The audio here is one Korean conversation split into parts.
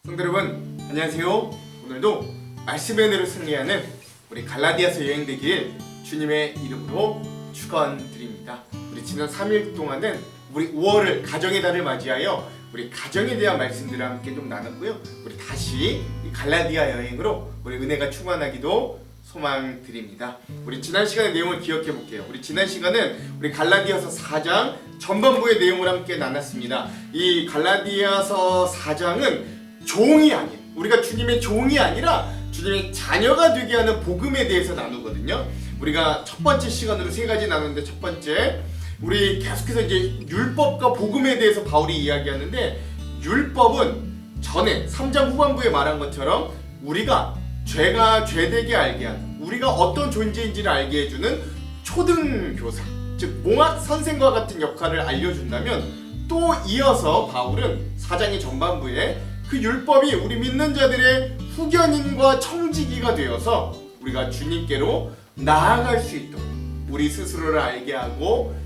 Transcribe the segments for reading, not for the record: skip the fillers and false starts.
성도 여러분, 안녕하세요. 오늘도 말씀의 은혜로 승리하는 우리 갈라디아서 여행 되길 주님의 이름으로 축원드립니다. 우리 지난 3일 동안은 우리 5월을 가정의 달을 맞이하여 우리 가정에 대한 말씀들을 함께 좀 나눴고요. 우리 다시 이 갈라디아 여행으로 우리 은혜가 충만하기도 소망드립니다. 우리 지난 시간의 내용을 기억해 볼게요. 우리 지난 시간은 우리 갈라디아서 4장 전반부의 내용을 함께 나눴습니다. 이 갈라디아서 4장은 종이 아닌, 우리가 주님의 종이 아니라 주님의 자녀가 되게 하는 복음에 대해서 나누거든요. 우리가 첫 번째 시간으로 세 가지 나눴는데, 첫 번째 우리 계속해서 이제 율법과 복음에 대해서 바울이 이야기하는데, 율법은 전에 3장 후반부에 말한 것처럼 우리가 죄가 죄되게 알게 하는, 우리가 어떤 존재인지를 알게 해주는 초등교사, 즉 몽학 선생과 같은 역할을 알려준다면, 또 이어서 바울은 4장의 전반부에 그 율법이 우리 믿는 자들의 후견인과 청지기가 되어서 우리가 주님께로 나아갈 수 있도록 우리 스스로를 알게 하고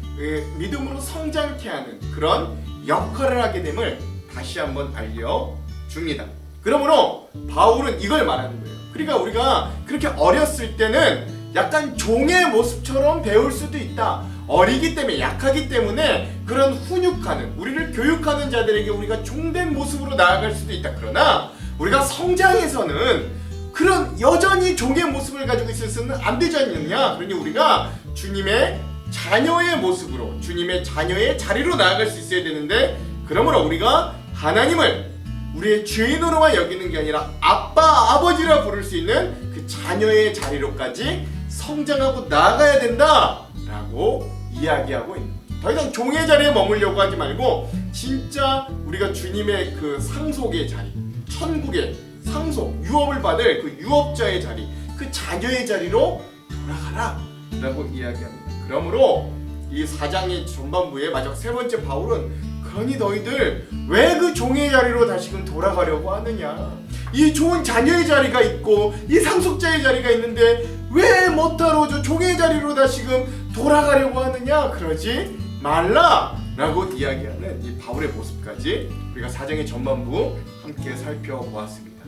믿음으로 성장케 하는 그런 역할을 하게 됨을 다시 한번 알려줍니다. 그러므로 바울은 이걸 말하는 거예요. 그러니까 우리가 그렇게 어렸을 때는 약간 종의 모습처럼 배울 수도 있다. 어리기 때문에, 약하기 때문에 그런 훈육하는, 우리를 교육하는 자들에게 우리가 종된 모습으로 나아갈 수도 있다. 그러나 우리가 성장해서는 그런 여전히 종의 모습을 가지고 있어서는 안 되지 않느냐. 그러니 우리가 주님의 자녀의 모습으로, 주님의 자녀의 자리로 나아갈 수 있어야 되는데, 그러므로 우리가 하나님을 우리의 죄인으로만 여기는 게 아니라 아빠, 아버지라 부를 수 있는 그 자녀의 자리로까지 성장하고 나아가야 된다라고 이야기하고 있는 거죠. 더 이상 종의 자리에 머물려고 하지 말고 진짜 우리가 주님의 그 상속의 자리, 천국의 상속, 유업을 받을 그 유업자의 자리, 그 자녀의 자리로 돌아가라 라고 이야기합니다. 그러므로 이 4장의 전반부에 마지막 세 번째 바울은, 그러니 너희들 왜 그 종의 자리로 다시금 돌아가려고 하느냐, 이 좋은 자녀의 자리가 있고 이 상속자의 자리가 있는데 왜 못하러 저 종의 자리로 다시금 돌아가려고 하느냐, 그러지 말라 라고 이야기하는 이 바울의 모습까지 우리가 4장의 전반부 함께 살펴보았습니다.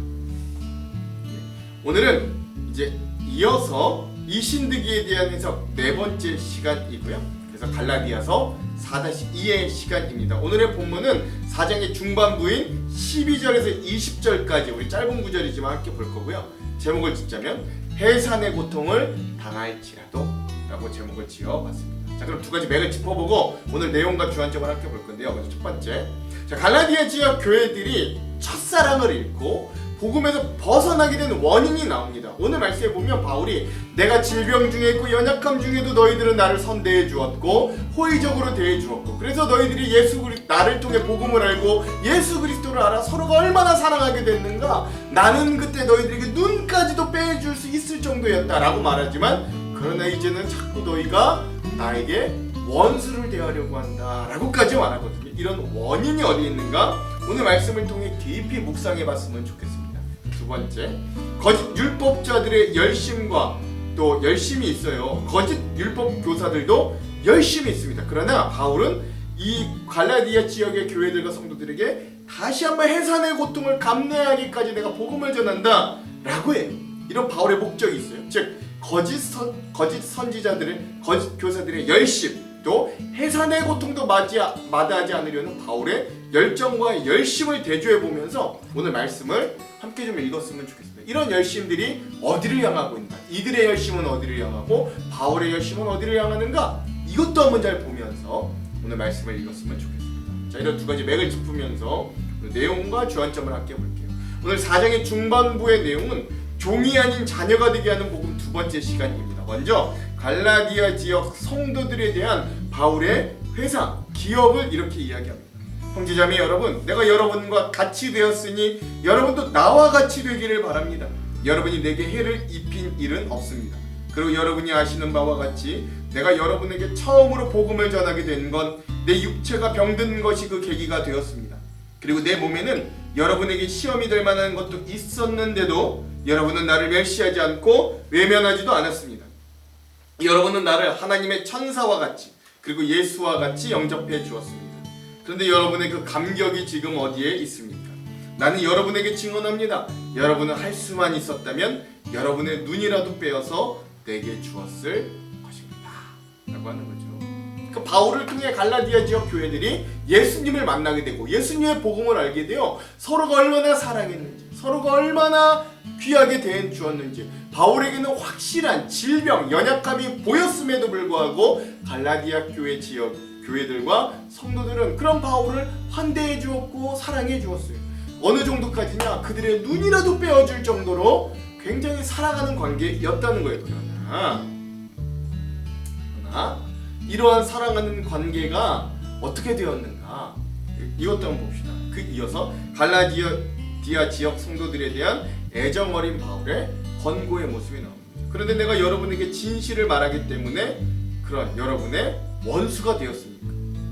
오늘은 이제 이어서 이 신드기에 대한 해석 네 번째 시간이고요. 그래서 갈라디아서 4-2의 시간입니다. 오늘의 본문은 4장의 중반부인 12절에서 20절까지 우리 짧은 구절이지만 함께 볼 거고요. 제목을 짓자면 해산의 고통을 당할지라도 라고 제목을 지어봤습니다. 자, 그럼 두 가지 맥을 짚어보고 오늘 내용과 주안점을 함께 볼 건데요. 먼저 첫 번째, 자, 갈라디아 지역 교회들이 첫사랑을 잃고 복음에서 벗어나게 된 원인이 나옵니다. 오늘 말씀에 보면 바울이 내가 질병 중에 있고 연약함 중에도 너희들은 나를 선대해 주었고 호의적으로 대해 주었고, 그래서 너희들이 나를 통해 복음을 알고 예수 그리스도를 알아 서로가 얼마나 사랑하게 됐는가, 나는 그때 너희들에게 눈까지도 빼줄 수 있을 정도였다라고 말하지만, 그러나 이제는 자꾸 너희가 나에게 원수를 대하려고 한다라고까지 말하거든요. 이런 원인이 어디 있는가? 오늘 말씀을 통해 깊이 묵상해 봤으면 좋겠습니다. 두 번째, 거짓 율법자들의 열심과 또 열심이 있어요. 거짓 율법 교사들도 열심이 있습니다. 그러나 바울은 이 갈라디아 지역의 교회들과 성도들에게 다시 한번 해산의 고통을 감내하기까지 내가 복음을 전한다 라고 해요. 이런 바울의 목적이 있어요. 즉 거짓 선지자들의, 거짓 교사들의 열심, 또 해산의 고통도 마다하지 않으려는 바울의 열정과 열심을 대조해 보면서 오늘 말씀을 함께 좀 읽었으면 좋겠습니다. 이런 열심들이 어디를 향하고 있는가, 이들의 열심은 어디를 향하고 바울의 열심은 어디를 향하는가, 이것도 한번 잘 보면서 오늘 말씀을 읽었으면 좋겠습니다. 자, 이런 두 가지 맥을 짚으면서 오늘 내용과 주안점을 함께 볼게요. 오늘 4장의 중반부의 내용은 종이 아닌 자녀가 되게 하는 복음 두 번째 시간입니다. 먼저 갈라디아 지역 성도들에 대한 바울의 회사, 기업을 이렇게 이야기합니다. 형제자매 여러분, 내가 여러분과 같이 되었으니 여러분도 나와 같이 되기를 바랍니다. 여러분이 내게 해를 입힌 일은 없습니다. 그리고 여러분이 아시는 바와 같이 내가 여러분에게 처음으로 복음을 전하게 된 건 내 육체가 병든 것이 그 계기가 되었습니다. 그리고 내 몸에는 여러분에게 시험이 될 만한 것도 있었는데도 여러분은 나를 멸시하지 않고 외면하지도 않았습니다. 여러분은 나를 하나님의 천사와 같이, 그리고 예수와 같이 영접해 주었습니다. 그런데 여러분의 그 감격이 지금 어디에 있습니까? 나는 여러분에게 증언합니다. 여러분은 할 수만 있었다면 여러분의 눈이라도 빼어서 내게 주었을 것입니다. 라고 하는 거죠. 그 바울을 통해 갈라디아 지역 교회들이 예수님을 만나게 되고 예수님의 복음을 알게 되어 서로가 얼마나 사랑했는지, 서로가 얼마나 귀하게 대해 주었는지, 바울에게는 확실한 질병, 연약함이 보였음에도 불구하고 갈라디아 교회 지역 교회들과 성도들은 그런 바울을 환대해 주었고 사랑해 주었어요. 어느 정도까지냐? 그들의 눈이라도 빼어줄 정도로 굉장히 사랑하는 관계였다는 거예요. 그러나 이러한 사랑하는 관계가 어떻게 되었는가? 이것도 한번 봅시다. 그 이어서 갈라디아 지역 성도들에 대한 애정 어린 바울의 권고의 모습이 나옵니다. 그런데 내가 여러분에게 진실을 말하기 때문에 그런 여러분의 원수가 되었습니까?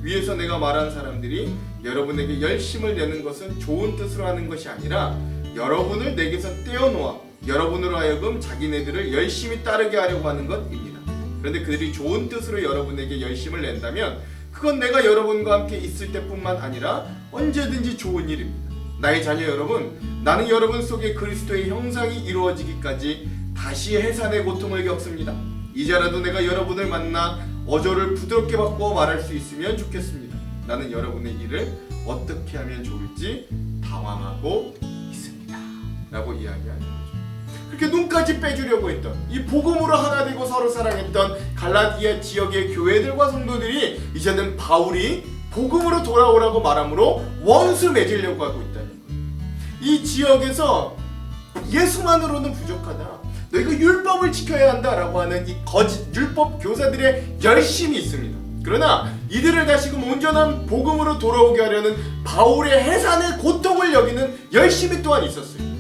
위에서 내가 말한 사람들이 여러분에게 열심을 내는 것은 좋은 뜻으로 하는 것이 아니라 여러분을 내게서 떼어놓아 여러분으로 하여금 자기네들을 열심히 따르게 하려고 하는 것입니다. 그런데 그들이 좋은 뜻으로 여러분에게 열심을 낸다면 그건 내가 여러분과 함께 있을 때뿐만 아니라 언제든지 좋은 일입니다. 나의 자녀 여러분, 나는 여러분 속에 그리스도의 형상이 이루어지기까지 다시 해산의 고통을 겪습니다. 이제라도 내가 여러분을 만나 어조를 부드럽게 바꾸어 말할 수 있으면 좋겠습니다. 나는 여러분의 일을 어떻게 하면 좋을지 당황하고 있습니다. 라고 이야기하는 거죠. 그렇게 눈까지 빼주려고 했던, 이 복음으로 하나 되고 서로 사랑했던 갈라디아 지역의 교회들과 성도들이 이제는 바울이 복음으로 돌아오라고 말함으로 원수 맺으려고 하고 있다는 거예요. 이 지역에서 예수만으로는 부족하다, 너희가 율법을 지켜야 한다라고 하는 이 거짓 율법 교사들의 열심이 있습니다. 그러나 이들을 다시금 온전한 복음으로 돌아오게 하려는 바울의 해산의 고통을 여기는 열심이 또한 있었어요.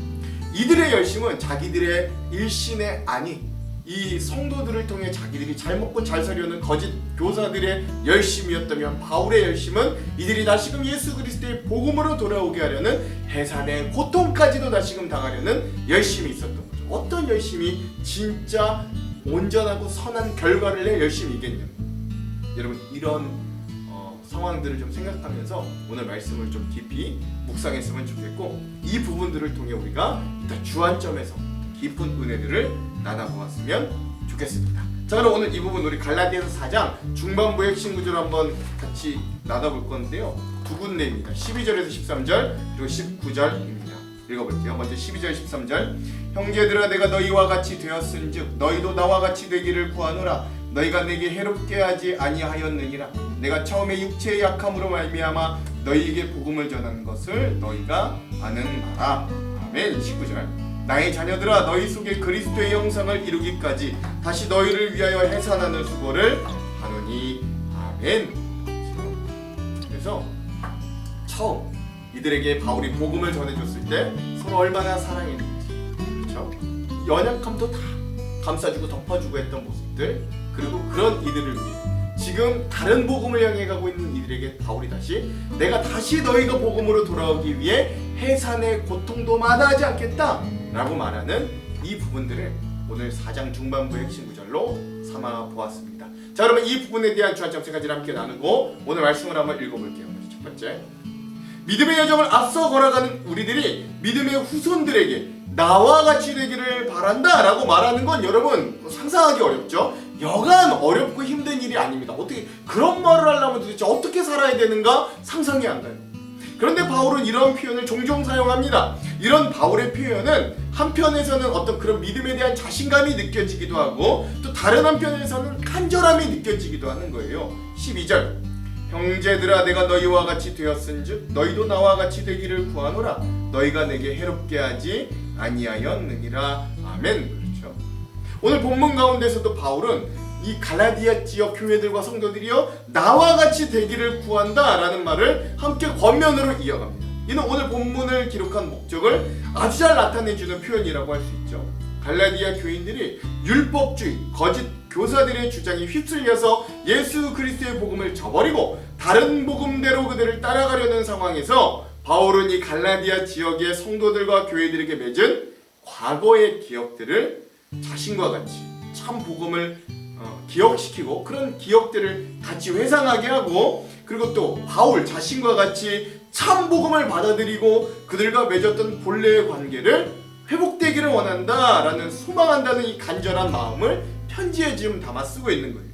이들의 열심은 자기들의 일신의 아니, 이 성도들을 통해 자기들이 잘 먹고 잘 살려는 거짓 교사들의 열심이었다면 바울의 열심은 이들이 다시금 예수 그리스도의 복음으로 돌아오게 하려는 해산의 고통까지도 다시금 당하려는 열심이 있었던 거죠. 어떤 열심이 진짜 온전하고 선한 결과를 낼 열심이겠냐면, 여러분 이런 상황들을 좀 생각하면서 오늘 말씀을 좀 깊이 묵상했으면 좋겠고, 이 부분들을 통해 우리가 이따 주안점에서 깊은 은혜들을 나눠보았으면 좋겠습니다. 자, 그럼 오늘 이 부분 우리 갈라디아서 4장 중반부의 핵심 구조를 한번 같이 나눠볼 건데요. 두 군데입니다. 12절에서 13절 그리고 19절입니다. 읽어볼게요. 먼저 12절 13절. 형제들아, 내가 너희와 같이 되었은즉 너희도 나와 같이 되기를 구하노라. 너희가 내게 해롭게 하지 아니하였느니라. 내가 처음에 육체의 약함으로 말미암아 너희에게 복음을 전하는 것을 너희가 아는 바라. 아멘. 19절. 나의 자녀들아, 너희 속에 그리스도의 형상을 이루기까지 다시 너희를 위하여 해산하는 수고를 하노니. 아멘. 그래서 처음 이들에게 바울이 복음을 전해줬을 때 서로 얼마나 사랑했는지, 그렇죠? 연약함도 다 감싸주고 덮어주고 했던 모습들, 그리고 그런 이들을 위해 지금 다른 복음을 향해 가고 있는 이들에게 바울이 다시 내가 다시 너희가 복음으로 돌아오기 위해 해산의 고통도 마다하지 않겠다 라고 말하는 이 부분들을 오늘 4장 중반부의 핵심 구절로 삼아 보았습니다. 자, 그러면 이 부분에 대한 주안점 세 가지를 함께 나누고 오늘 말씀을 한번 읽어볼게요. 먼저 첫 번째, 믿음의 여정을 앞서 걸어가는 우리들이 믿음의 후손들에게 나와 같이 되기를 바란다 라고 말하는 건 여러분 상상하기 어렵죠? 여간 어렵고 힘든 일이 아닙니다. 어떻게 그런 말을 하려면 도대체 어떻게 살아야 되는가 상상이 안 가요. 그런데 바울은 이런 표현을 종종 사용합니다. 이런 바울의 표현은 한편에서는 어떤 그런 믿음에 대한 자신감이 느껴지기도 하고 또 다른 한편에서는 간절함이 느껴지기도 하는 거예요. 12절. 형제들아, 내가 너희와 같이 되었은즉 너희도 나와 같이 되기를 구하노라. 너희가 내게 해롭게 하지 아니하였느니라. 아멘. 그렇죠. 오늘 본문 가운데서도 바울은 이 갈라디아 지역 교회들과 성도들이여 나와 같이 되기를 구한다라는 말을 함께 권면으로 이어갑니다. 이는 오늘 본문을 기록한 목적을 아주 잘 나타내주는 표현이라고 할 수 있죠. 갈라디아 교인들이 율법주의, 거짓 교사들의 주장에 휩쓸려서 예수 그리스도의 복음을 저버리고 다른 복음대로 그들을 따라가려는 상황에서 바울은 이 갈라디아 지역의 성도들과 교회들에게 맺은 과거의 기억들을 자신과 같이 참 복음을 기억시키고 그런 기억들을 같이 회상하게 하고, 그리고 또 바울 자신과 같이 참 복음을 받아들이고 그들과 맺었던 본래의 관계를 회복되기를 원한다라는 소망한다는 이 간절한 마음을 편지에 지금 담아 쓰고 있는 거예요.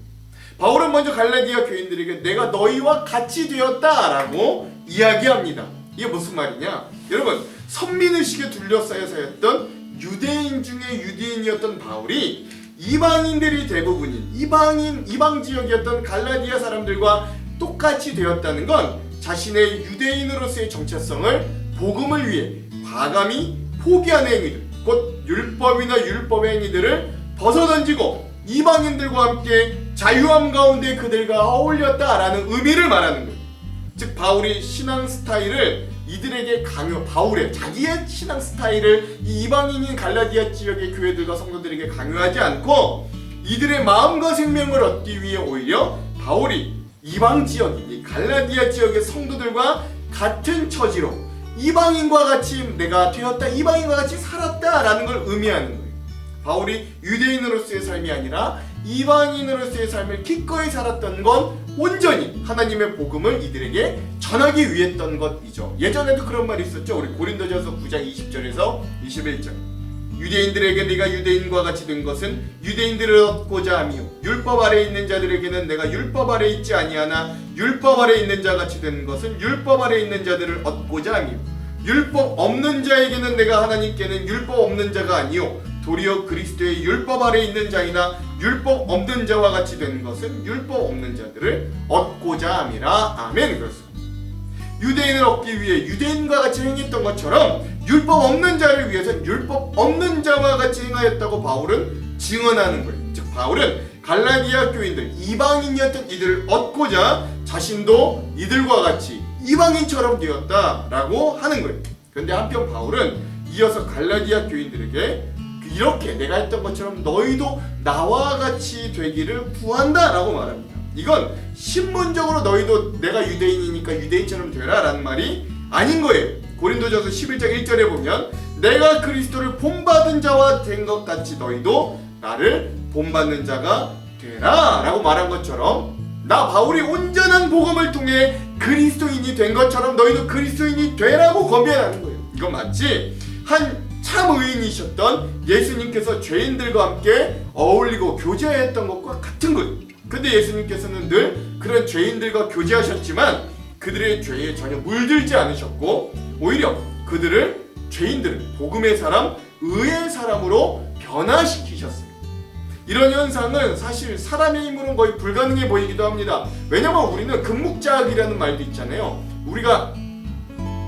바울은 먼저 갈라디아 교인들에게 내가 너희와 같이 되었다라고 이야기합니다. 이게 무슨 말이냐? 여러분, 선민의식에 둘러싸여 사였던 유대인 중에 유대인이었던 바울이 이방인들이 대부분인 이방 지역이었던 갈라디아 사람들과 똑같이 되었다는 건 자신의 유대인으로서의 정체성을 복음을 위해 과감히 포기하는 행위들, 곧 율법이나 율법의 행위들을 벗어던지고 이방인들과 함께 자유함 가운데 그들과 어울렸다라는 의미를 말하는 거예요. 즉 바울이 신앙 스타일을 이들에게 바울의 자기의 신앙 스타일을 이 이방인인 갈라디아 지역의 교회들과 성도들에게 강요하지 않고 이들의 마음과 생명을 얻기 위해 오히려 바울이 이방 지역인 이 갈라디아 지역의 성도들과 같은 처지로 이방인과 같이 내가 되었다, 이방인과 같이 살았다라는 걸 의미하는 거예요. 바울이 유대인으로서의 삶이 아니라 이방인으로서의 삶을 기꺼이 살았던 건 온전히 하나님의 복음을 이들에게 전하기 위했던 것이죠. 예전에도 그런 말이 있었죠. 우리 고린도전서 9장 20절에서 21절. 유대인들에게 네가 유대인과 같이 된 것은 유대인들을 얻고자 함이요 율법 아래 있는 자들에게는 내가 율법 아래 있지 아니하나 율법 아래 있는 자 같이 된 것은 율법 아래 있는 자들을 얻고자 함이요 율법 없는 자에게는 내가 하나님께는 율법 없는 자가 아니요 도리어 그리스도의 율법 아래 있는 자이나 율법 없는 자와 같이 된 것은 율법 없는 자들을 얻고자 함이라. 아멘. 그렇습니다. 유대인을 얻기 위해 유대인과 같이 행했던 것처럼 율법 없는 자를 위해서는 율법 없는 자와 같이 행하였다고 바울은 증언하는 거예요. 즉 바울은 갈라디아 교인들, 이방인이었던 이들을 얻고자 자신도 이들과 같이 이방인처럼 되었다라고 하는 거예요. 그런데 한편 바울은 이어서 갈라디아 교인들에게 이렇게 내가 했던 것처럼 너희도 나와 같이 되기를 구한다라고 말합니다. 이건 신문적으로 너희도 내가 유대인이니까 유대인처럼 되라 라는 말이 아닌 거예요. 고린도전서 11장 1절에 보면 내가 그리스도를 본받은 자와 된 것 같이 너희도 나를 본받는 자가 되라 라고 말한 것처럼 나 바울이 온전한 복음을 통해 그리스도인이 된 것처럼 너희도 그리스도인이 되라고 권면하는 거예요. 이건 마치 한 참 의인이셨던 예수님께서 죄인들과 함께 어울리고 교제했던 것과 같은 거예요. 근데 예수님께서는 늘 그런 죄인들과 교제하셨지만 그들의 죄에 전혀 물들지 않으셨고 오히려 죄인들을 복음의 사람, 의의 사람으로 변화시키셨어요. 이런 현상은 사실 사람의 힘으로는 거의 불가능해 보이기도 합니다. 왜냐면 우리는 금묵자학이라는 말도 있잖아요. 우리가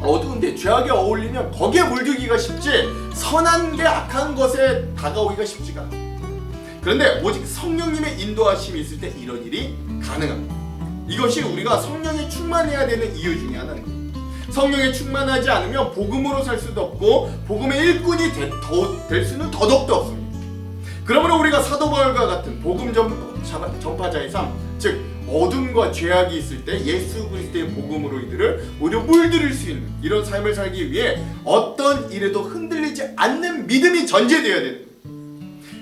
어두운데 죄악에 어울리면 거기에 물들기가 쉽지 선한 게 악한 것에 다가오기가 쉽지가 않아요. 그런데 오직 성령님의 인도하심이 있을 때 이런 일이 가능합니다. 이것이 우리가 성령에 충만해야 되는 이유 중에 하나입니다. 성령에 충만하지 않으면 복음으로 살 수도 없고 복음의 일꾼이 될 수는 더더욱도 없습니다. 그러므로 우리가 사도 바울과 같은 복음 전파자의 삶, 즉 어둠과 죄악이 있을 때 예수 그리스도의 복음으로 이들을 오히려 물들일 수 있는 이런 삶을 살기 위해 어떤 일에도 흔들리지 않는 믿음이 전제되어야 됩니다.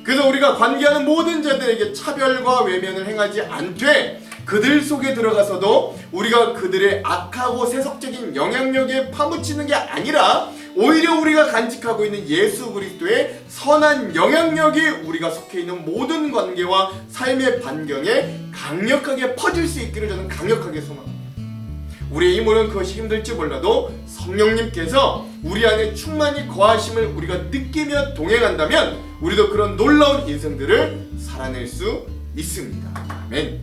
그래서 우리가 관계하는 모든 자들에게 차별과 외면을 행하지 않되 그들 속에 들어가서도 우리가 그들의 악하고 세속적인 영향력에 파묻히는 게 아니라 오히려 우리가 간직하고 있는 예수 그리스도의 선한 영향력이 우리가 속해 있는 모든 관계와 삶의 반경에 강력하게 퍼질 수 있기를 저는 강력하게 소망합니다. 우리의 힘으로는 그것이 힘들지 몰라도 성령님께서 우리 안에 충만히 거하심을 우리가 느끼며 동행한다면 우리도 그런 놀라운 인생들을 살아낼 수 있습니다. 아멘.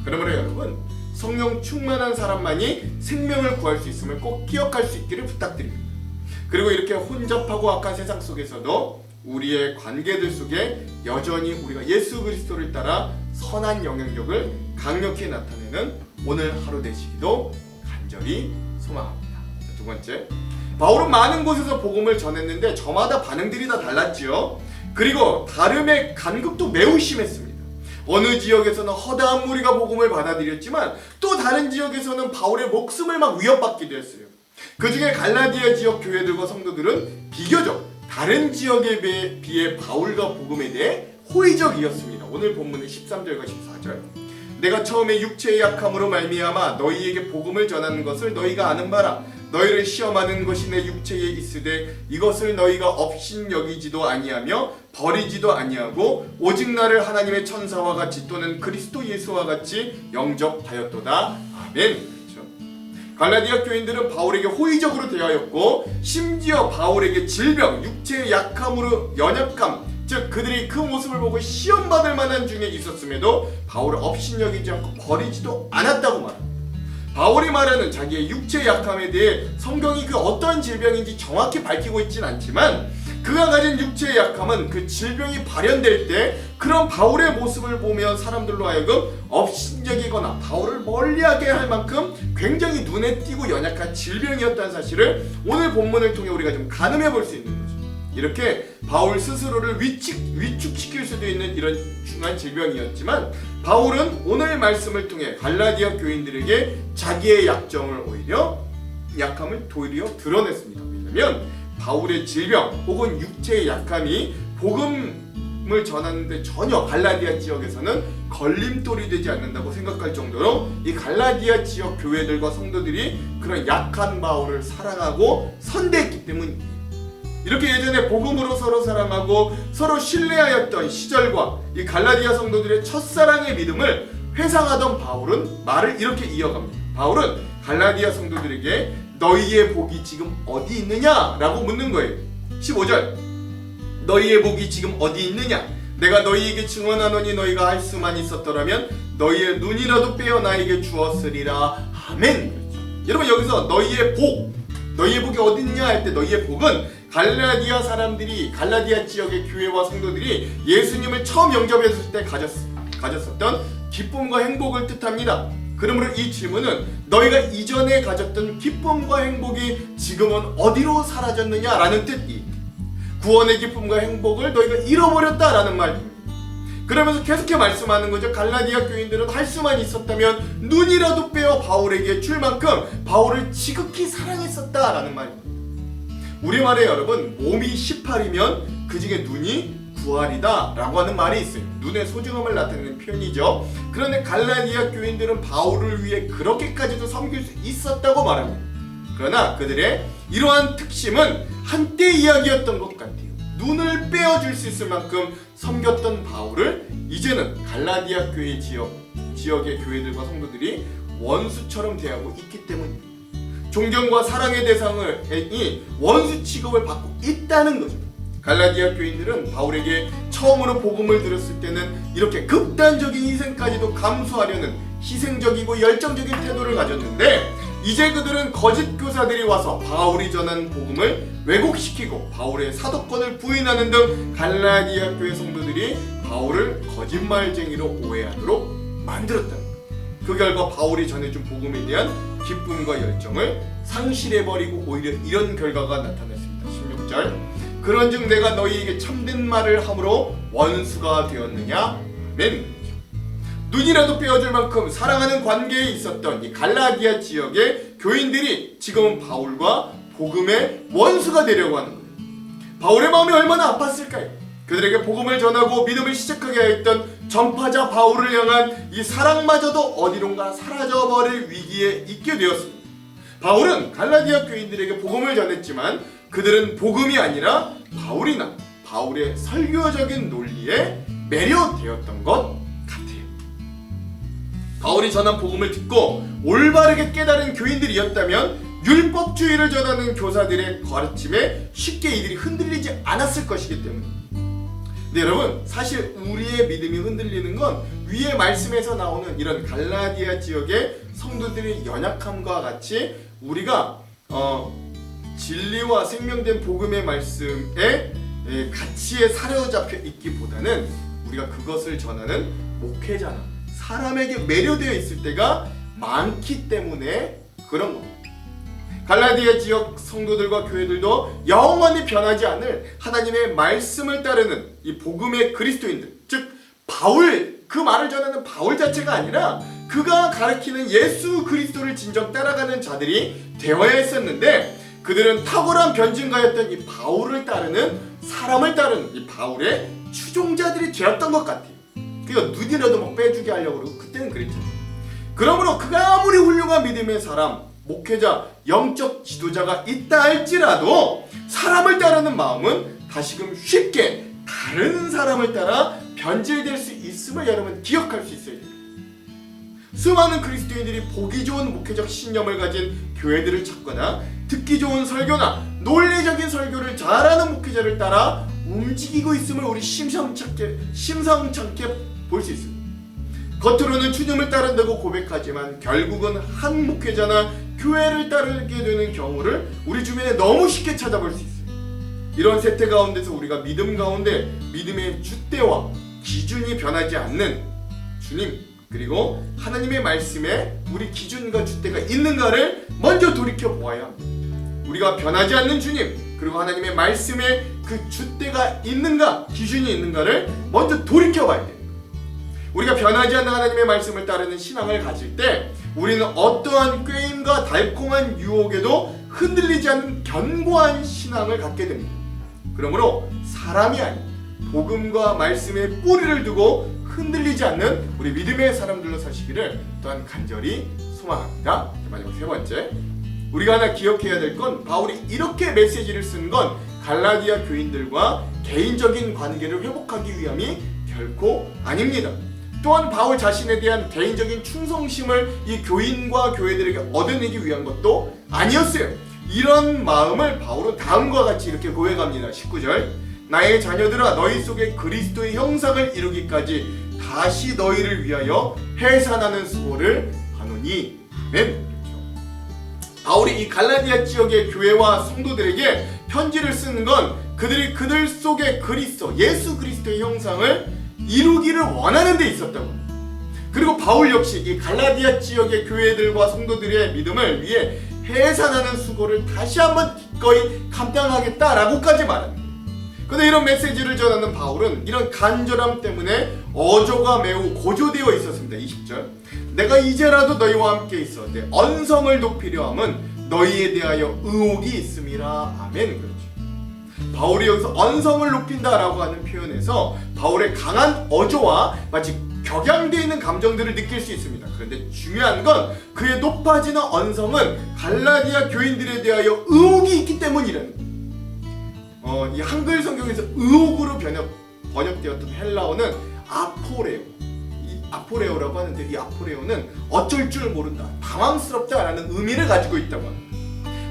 그러므로 여러분, 성령 충만한 사람만이 생명을 구할 수 있음을 꼭 기억할 수 있기를 부탁드립니다. 그리고 이렇게 혼잡하고 악한 세상 속에서도 우리의 관계들 속에 여전히 우리가 예수 그리스도를 따라 선한 영향력을 강력히 나타내는 오늘 하루 되시기도 간절히 소망합니다. 두 번째, 바울은 많은 곳에서 복음을 전했는데 저마다 반응들이 다 달랐지요. 그리고 다름의 간극도 매우 심했습니다. 어느 지역에서는 허다한 무리가 복음을 받아들였지만 또 다른 지역에서는 바울의 목숨을 막 위협받기도 했어요. 그 중에 갈라디아 지역 교회들과 성도들은 비교적 다른 지역에 비해 바울과 복음에 대해 호의적이었습니다. 오늘 본문의 13절과 14절. 내가 처음에 육체의 약함으로 말미암아 너희에게 복음을 전하는 것을 너희가 아는 바라. 너희를 시험하는 것이 내 육체에 있으되 이것을 너희가 업신여기지도 아니하며 버리지도 아니하고 오직 나를 하나님의 천사와 같이 또는 그리스도 예수와 같이 영접하였도다. 아멘. 갈라디아 교인들은 바울에게 호의적으로 대하였고 심지어 바울에게 질병, 육체의 약함으로 연약감, 즉 그들이 그 모습을 보고 시험받을 만한 중에 있었음에도 바울을 업신여기지 않고 버리지도 않았다고 말합니다. 바울이 말하는 자기의 육체의 약함에 대해 성경이 그 어떤 질병인지 정확히 밝히고 있진 않지만 그가 가진 육체의 약함은 그 질병이 발현될 때 그런 바울의 모습을 보면 사람들로 하여금 업신여기거나 바울을 멀리하게 할 만큼 굉장히 눈에 띄고 연약한 질병이었다는 사실을 오늘 본문을 통해 우리가 좀 가늠해 볼 수 있는 거죠. 이렇게 바울 스스로를 위축시킬 수도 있는 이런 중한 질병이었지만 바울은 오늘 말씀을 통해 갈라디아 교인들에게 자기의 약함을 도리어 드러냈습니다. 왜냐하면 바울의 질병 혹은 육체의 약함이 복음을 전하는데 전혀 갈라디아 지역에서는 걸림돌이 되지 않는다고 생각할 정도로 이 갈라디아 지역 교회들과 성도들이 그런 약한 바울을 사랑하고 선대했기 때문입니다. 이렇게 예전에 복음으로 서로 사랑하고 서로 신뢰하였던 시절과 이 갈라디아 성도들의 첫사랑의 믿음을 회상하던 바울은 말을 이렇게 이어갑니다. 바울은 갈라디아 성도들에게 너희의 복이 지금 어디 있느냐? 라고 묻는 거예요. 15절 너희의 복이 지금 어디 있느냐? 내가 너희에게 증언하노니 너희가 할 수만 있었더라면 너희의 눈이라도 빼어 나에게 주었으리라. 아멘. 그렇죠. 여러분 여기서 너희의 복이 어디 있느냐 할 때 너희의 복은 갈라디아 사람들이 갈라디아 지역의 교회와 성도들이 예수님을 처음 영접했을 때 가졌었던 기쁨과 행복을 뜻합니다. 그러므로 이 질문은 너희가 이전에 가졌던 기쁨과 행복이 지금은 어디로 사라졌느냐라는 뜻이 구원의 기쁨과 행복을 너희가 잃어버렸다라는 말입니다. 그러면서 계속해 말씀하는 거죠. 갈라디아 교인들은 할 수만 있었다면 눈이라도 빼어 바울에게 줄 만큼 바울을 지극히 사랑했었다라는 말입니다. 우리말에 여러분 몸이 18이면 그 중에 눈이 9알이다 라고 하는 말이 있어요. 눈의 소중함을 나타내는 표현이죠. 그런데 갈라디아 교인들은 바울을 위해 그렇게까지도 섬길 수 있었다고 말합니다. 그러나 그들의 이러한 특심은 한때 이야기였던 것 같아요. 눈을 빼어줄 수 있을 만큼 섬겼던 바울을 이제는 갈라디아 교회 지역의 교회들과 성도들이 원수처럼 대하고 있기 때문입니다. 존경과 사랑의 대상이 원수 취급을 받고 있다는 거죠. 갈라디아 교인들은 바울에게 처음으로 복음을 들었을 때는 이렇게 극단적인 희생까지도 감수하려는 희생적이고 열정적인 태도를 가졌는데 이제 그들은 거짓 교사들이 와서 바울이 전한 복음을 왜곡시키고 바울의 사도권을 부인하는 등 갈라디아 교회 성도들이 바울을 거짓말쟁이로 오해하도록 만들었다는 거예요. 그 결과 바울이 전해준 복음에 대한 기쁨과 열정을 상실해버리고 오히려 이런 결과가 나타났습니다. 16절 그런즉 내가 너희에게 참된 말을 함으로 원수가 되었느냐? 아멘. 눈이라도 빼어줄 만큼 사랑하는 관계에 있었던 이 갈라디아 지역의 교인들이 지금은 바울과 복음의 원수가 되려고 하는 거예요. 바울의 마음이 얼마나 아팠을까요? 그들에게 복음을 전하고 믿음을 시작하게 하였던 전파자 바울을 향한 이 사랑마저도 어디론가 사라져버릴 위기에 있게 되었습니다. 바울은 갈라디아 교인들에게 복음을 전했지만 그들은 복음이 아니라 바울이나 바울의 설교적인 논리에 매료되었던 것 같아요. 바울이 전한 복음을 듣고 올바르게 깨달은 교인들이었다면 율법주의를 전하는 교사들의 가르침에 쉽게 이들이 흔들리지 않았을 것이기 때문입니다. 근데 여러분 사실 우리의 믿음이 흔들리는 건 위의 말씀에서 나오는 이런 갈라디아 지역의 성도들의 연약함과 같이 우리가 진리와 생명된 복음의 말씀에 가치에 사로잡혀 있기보다는 우리가 그것을 전하는 목회자나 사람에게 매료되어 있을 때가 많기 때문에 그런 겁니다. 갈라디아 지역 성도들과 교회들도 영원히 변하지 않을 하나님의 말씀을 따르는 이 복음의 그리스도인들, 즉 바울, 그 말을 전하는 바울 자체가 아니라 그가 가르치는 예수 그리스도를 진정 따라가는 자들이 되어야 했었는데 그들은 탁월한 변증가였던 이 바울을 따르는 사람을 따르는 이 바울의 추종자들이 되었던 것 같아요. 그러니까 눈이라도 막 빼주게 하려고 그러고 그때는 그랬잖아요. 그러므로 그가 아무리 훌륭한 믿음의 사람, 목회자, 영적 지도자가 있다 할지라도 사람을 따르는 마음은 다시금 쉽게 다른 사람을 따라 변질될 수 있음을 여러분 기억할 수 있어야 됩니다. 수많은 그리스도인들이 보기 좋은 목회적 신념을 가진 교회들을 찾거나 듣기 좋은 설교나 논리적인 설교를 잘하는 목회자를 따라 움직이고 있음을 우리 심상찮게 볼 수 있습니다. 겉으로는 주님을 따른다고 고백하지만 결국은 한 목회자나 교회를 따르게 되는 경우를 우리 주변에 너무 쉽게 찾아볼 수 있어요. 이런 세태 가운데서 우리가 믿음 가운데 믿음의 줏대와 기준이 변하지 않는 주님, 그리고 하나님의 말씀에 우리 기준과 줏대가 있는가를 먼저 돌이켜 보아야 합니다. 우리가 변하지 않는 주님, 그리고 하나님의 말씀에 그 줏대가 있는가, 기준이 있는가를 먼저 돌이켜 봐야 돼요. 우리가 변하지 않는 하나님의 말씀을 따르는 신앙을 가질 때 우리는 어떠한 꾀임과 달콤한 유혹에도 흔들리지 않는 견고한 신앙을 갖게 됩니다. 그러므로 사람이 아닌 복음과 말씀에 뿌리를 두고 흔들리지 않는 우리 믿음의 사람들로 사시기를 또한 간절히 소망합니다. 마지막 세 번째, 우리가 하나 기억해야 될 건 바울이 이렇게 메시지를 쓴 건 갈라디아 교인들과 개인적인 관계를 회복하기 위함이 결코 아닙니다. 또한 바울 자신에 대한 개인적인 충성심을 이 교인과 교회들에게 얻어내기 위한 것도 아니었어요. 이런 마음을 바울은 다음과 같이 이렇게 고백합니다. 19절, 나의 자녀들아 너희 속에 그리스도의 형상을 이루기까지 다시 너희를 위하여 해산하는 수고를 하노니. 아멘. 바울이 이 갈라디아 지역의 교회와 성도들에게 편지를 쓰는 건 그들 속에 그리스도, 예수 그리스도의 형상을 이루기를 원하는 데 있었다고. 그리고 바울 역시 이 갈라디아 지역의 교회들과 성도들의 믿음을 위해 해산하는 수고를 다시 한번 기꺼이 감당하겠다라고까지 말합니다. 그런데 이런 메시지를 전하는 바울은 이런 간절함 때문에 어조가 매우 고조되어 있었습니다. 20절, 내가 이제라도 너희와 함께 있어 내 언성을 높이려 함은 너희에 대하여 의혹이 있음이라. 아멘. 그렇죠. 바울이 여기서 언성을 높인다라고 하는 표현에서 바울의 강한 어조와 마치 격양되어 있는 감정들을 느낄 수 있습니다. 그런데 중요한 건 그의 높아지는 언성은 갈라디아 교인들에 대하여 의혹이 있기 때문이라는 거예요. 이 한글 성경에서 의혹으로 번역되었던 헬라어는 아포레오, 이 아포레오라고 하는데 이 아포레오는 어쩔 줄 모른다, 당황스럽다라는 의미를 가지고 있다고 합니다.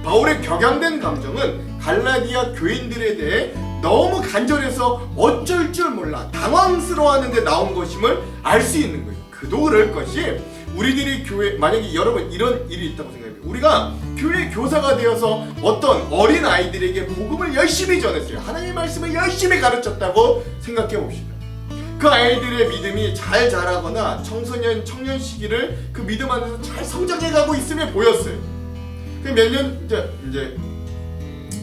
바울의 격양된 감정은 갈라디아 교인들에 대해 너무 간절해서 어쩔 줄 몰라 당황스러워하는데 나온 것임을 알 수 있는 거예요. 그도 그럴 것이 우리들이 교회, 만약에 여러분 이런 일이 있다고 생각해요. 우리가 교회 교사가 되어서 어떤 어린 아이들에게 복음을 열심히 전했어요. 하나님의 말씀을 열심히 가르쳤다고 생각해 봅시다. 그 아이들의 믿음이 잘 자라거나 청소년, 청년 시기를 그 믿음 안에서 잘 성장해가고 있음에 보였어요. 그 몇 년 이제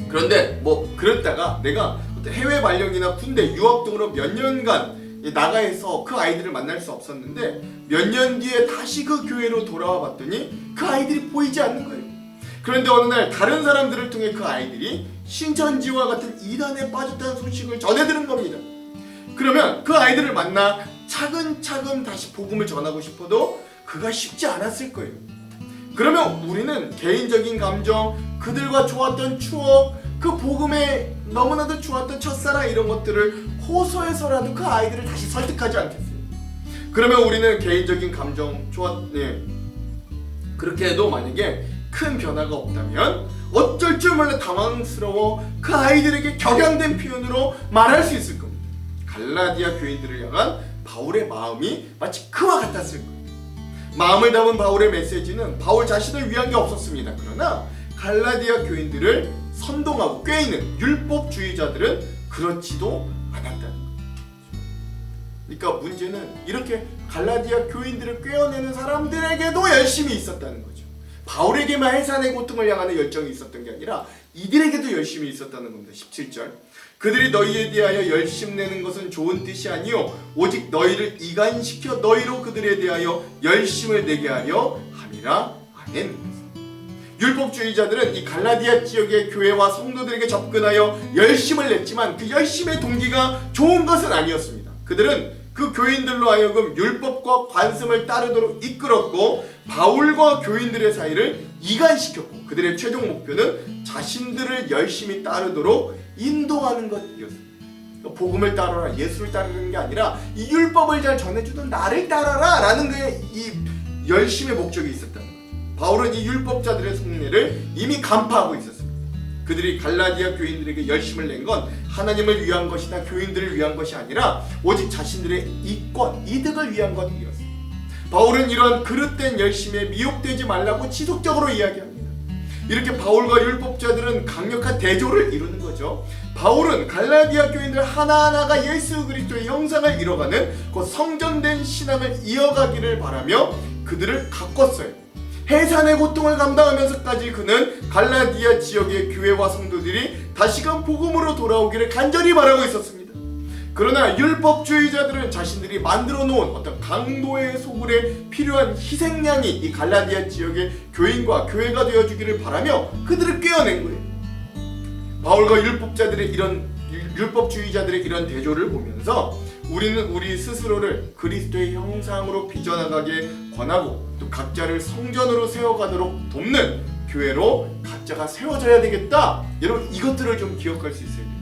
그런데 뭐 그랬다가 내가 해외 발령이나 군대 유학 등으로 몇 년간 나가서 그 아이들을 만날 수 없었는데 몇 년 뒤에 다시 그 교회로 돌아와 봤더니 그 아이들이 보이지 않는 거예요. 그런데 어느 날 다른 사람들을 통해 그 아이들이 신천지와 같은 이단에 빠졌다는 소식을 전해 들은 겁니다. 그러면 그 아이들을 만나 차근차근 다시 복음을 전하고 싶어도 그가 쉽지 않았을 거예요. 그러면 우리는 개인적인 감정, 그들과 좋았던 추억, 그 복음에 너무나도 좋았던 첫사랑 이런 것들을 호소해서라도 그 아이들을 다시 설득하지 않겠어요? 그러면 우리는 개인적인 감정, 그렇게 해도 만약에 큰 변화가 없다면 어쩔 줄 몰라 당황스러워 그 아이들에게 격양된 표현으로 말할 수 있을 겁니다. 갈라디아 교인들을 향한 바울의 마음이 마치 그와 같았을 거예요. 마음을 담은 바울의 메시지는 바울 자신을 위한 게 없었습니다. 그러나 갈라디아 교인들을 선동하고 꾀이는 율법주의자들은 그렇지도 않았다는 거예요. 그러니까 문제는 이렇게 갈라디아 교인들을 꾀어내는 사람들에게도 열심이 있었다는 거죠. 바울에게만 해산의 고통을 향하는 열정이 있었던 게 아니라 이들에게도 열심이 있었다는 겁니다. 17절, 그들이 너희에 대하여 열심내는 것은 좋은 뜻이 아니요 오직 너희를 이간시켜 너희로 그들에 대하여 열심을 내게 하려 함이라. 아멘. 율법주의자들은 이 갈라디아 지역의 교회와 성도들에게 접근하여 열심을 냈지만 그 열심의 동기가 좋은 것은 아니었습니다. 그들은 그 교인들로 하여금 율법과 관습을 따르도록 이끌었고 바울과 교인들의 사이를 이간시켰고 그들의 최종 목표는 자신들을 열심히 따르도록 인도하는 것이었습니다. 복음을 따르라, 예수를 따르는 게 아니라 이 율법을 잘 전해주는 나를 따라라 라는 게 이 열심의 목적이 있었다는 거예요. 바울은 이 율법자들의 속내를 이미 간파하고 있었습니다. 그들이 갈라디아 교인들에게 열심을 낸 건 하나님을 위한 것이나 교인들을 위한 것이 아니라 오직 자신들의 이권, 이득을 위한 것이었습니다. 바울은 이런 그릇된 열심에 미혹되지 말라고 지속적으로 이야기합니다. 이렇게 바울과 율법자들은 강력한 대조를 이루는 거죠. 바울은 갈라디아 교인들 하나하나가 예수 그리스도의 형상을 이뤄가는 그 성전된 신앙을 이어가기를 바라며 그들을 가꿨어요. 해산의 고통을 감당하면서까지 그는 갈라디아 지역의 교회와 성도들이 다시금 복음으로 돌아오기를 간절히 바라고 있었습니다. 그러나 율법주의자들은 자신들이 만들어 놓은 어떤 강도의 소굴에 필요한 희생양이 이 갈라디아 지역의 교인과 교회가 되어주기를 바라며 그들을 꿰어낸 거예요. 바울과 율법주의자들의 이런 대조를 보면서 우리는 우리 스스로를 그리스도의 형상으로 빚어나가게 권하고 또 각자를 성전으로 세워가도록 돕는 교회로 각자가 세워져야 되겠다. 여러분 이것들을 좀 기억할 수 있어야 됩니다.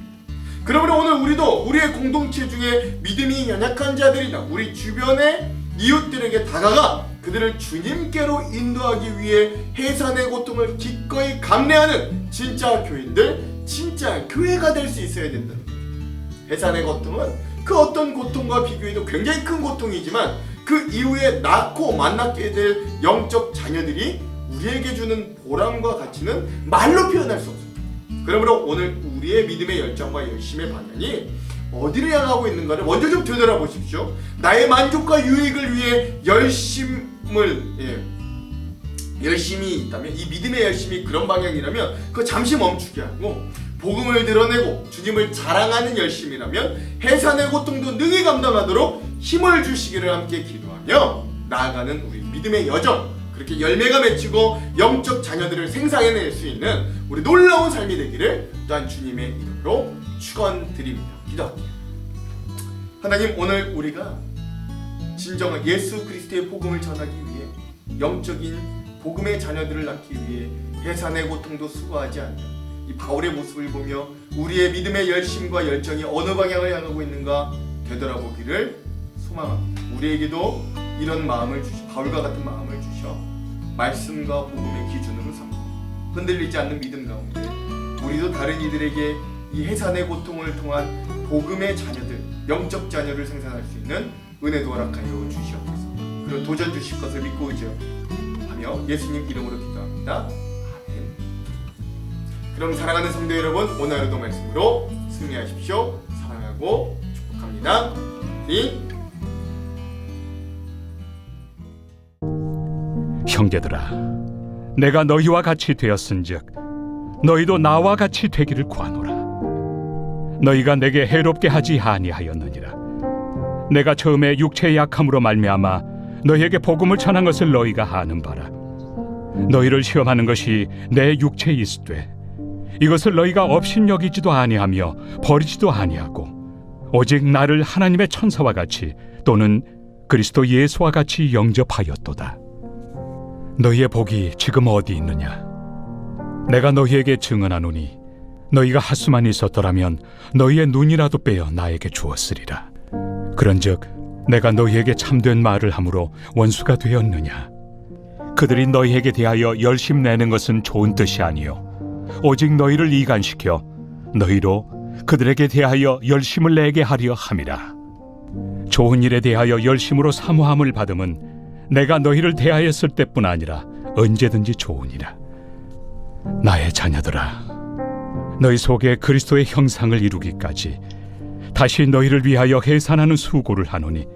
그러므로 오늘 우리도 우리의 공동체 중에 믿음이 연약한 자들이나 우리 주변의 이웃들에게 다가가 그들을 주님께로 인도하기 위해 해산의 고통을 기꺼이 감내하는 진짜 교인들, 진짜 교회가 될 수 있어야 된다는 거예요. 해산의 고통은 그 어떤 고통과 비교해도 굉장히 큰 고통이지만 그 이후에 낳고 만나게 될 영적 자녀들이 우리에게 주는 보람과 가치는 말로 표현할 수 없습니다. 그러므로 오늘 우리의 믿음의 열정과 열심의 방향이 어디를 향하고 있는가를 먼저 좀 되돌아보십시오. 나의 만족과 유익을 위해 열심히 있다면 이 믿음의 열심이 그런 방향이라면 그거 잠시 멈추게 하고 복음을 드러내고 주님을 자랑하는 열심이라면 해산의 고통도 능히 감당하도록 힘을 주시기를 함께 기도하며 나아가는 우리 믿음의 여정, 그렇게 열매가 맺히고 영적 자녀들을 생산해낼 수 있는 우리 놀라운 삶이 되기를 또한 주님의 이름으로 축원드립니다. 기도할게요. 하나님, 오늘 우리가 진정한 예수 그리스도의 복음을 전하기 위해 영적인 복음의 자녀들을 낳기 위해 해산의 고통도 수고하지 않는 이 바울의 모습을 보며 우리의 믿음의 열심과 열정이 어느 방향을 향하고 있는가 되돌아보기를 소망합니다. 우리에게도 이런 마음을 주시고 바울과 같은 마음을 주셔 말씀과 복음의 기준으로 삼고 흔들리지 않는 믿음 가운데 우리도 다른 이들에게 이 해산의 고통을 통한 복음의 자녀들, 영적 자녀를 생산할 수 있는 은혜도 허락하여 주시옵소서. 그리고 도전 주실 것을 믿고 의지하며 예수님 이름으로 기도합니다. 아멘. 그럼 사랑하는 성도 여러분, 오늘 하루도 말씀으로 승리하십시오. 사랑하고 축복합니다. 형제들아, 내가 너희와 같이 되었은즉 너희도 나와 같이 되기를 구하노라. 너희가 내게 해롭게 하지 아니하였느니라. 내가 처음에 육체의 약함으로 말미암아 너희에게 복음을 전한 것을 너희가 아는 바라. 너희를 시험하는 것이 내 육체에 있으되 이것을 너희가 업신여기지도 아니하며 버리지도 아니하고 오직 나를 하나님의 천사와 같이 또는 그리스도 예수와 같이 영접하였도다. 너희의 복이 지금 어디 있느냐? 내가 너희에게 증언하노니 너희가 하수만 있었더라면 너희의 눈이라도 빼어 나에게 주었으리라. 그런즉 내가 너희에게 참된 말을 함으로 원수가 되었느냐? 그들이 너희에게 대하여 열심 내는 것은 좋은 뜻이 아니요 오직 너희를 이간시켜 너희로 그들에게 대하여 열심을 내게 하려 함이라. 좋은 일에 대하여 열심으로 사모함을 받음은 내가 너희를 대하였을 때뿐 아니라 언제든지 좋으니라. 나의 자녀들아, 너희 속에 그리스도의 형상을 이루기까지 다시 너희를 위하여 해산하는 수고를 하노니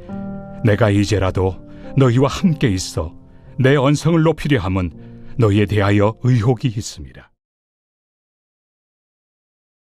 내가 이제라도 너희와 함께 있어 내 언성을 높이려 함은 너희에 대하여 의혹이 있음이라.